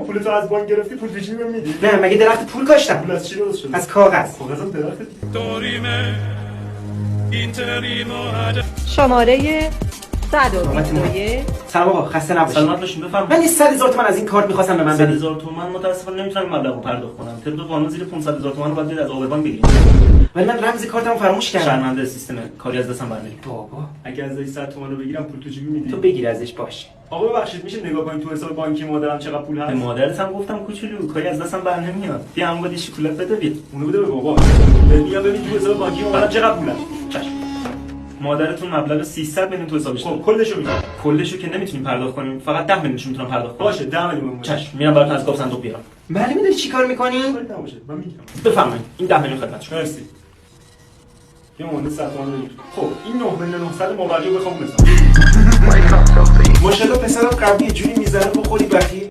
پولتو از بانک گرفتی پول پیشی بهم میدی؟ نه مگه درخت پول کاشتم؟ پول از چی درست شده؟ از کاغذ. کاغذم درخت. شماره 121. سلام آقا، خسته نباشید. سلامت باشین، بفرمایید. من 100,000 تومان از این کارت می‌خواستم به من بدید. 100,000 تومان متأسفانه نمیتونم مبلغو پرداخت کنم. طبق قانون زیر 500,000 تومان رو باید از آبروان بگیرید. ولی من رمز کارتمو فراموش کردم. شرمنده سیستم کاری از دستم برنمیاد. بابا اگه ازش 100 تومان رو بگیرم پول تو جیبی میدی؟ تو بگیر ازش باش. آقا ببخشید میشه نگاه کنید تو حساب بانکی مادرم چقدر پول به هست؟ مادرت هم گفتم کوچولو کاری از دستم برنمیاد. بیا هم بودی شکلات بده بیا. اونو بده به بابا. میگم ببین تو حساب بانکی مادرم چقدر پول هست؟ چشم. مادرتون مبلغ 300 میلیون تو حسابش داره. خب کلشو میگم. کلشو که نمیتونیم پرداخت کنیم، فقط 10 میلیونش میتونم پرداخت کنم. باشه 10 میلیون. چشم، میام براتون از گاف صندوق بیارم. معلومه داری چیکار می‌کنی؟ کاری نباشه من میگم. بفرمایید. این 10 میلیون خدمت شما. مرسی. یه مونده 100 تومان بگیر. خب این 9,900,000 مابقی بخوام بزنم. ماشاءالله پسرم قویه، جوری میزنه بخوری بخی.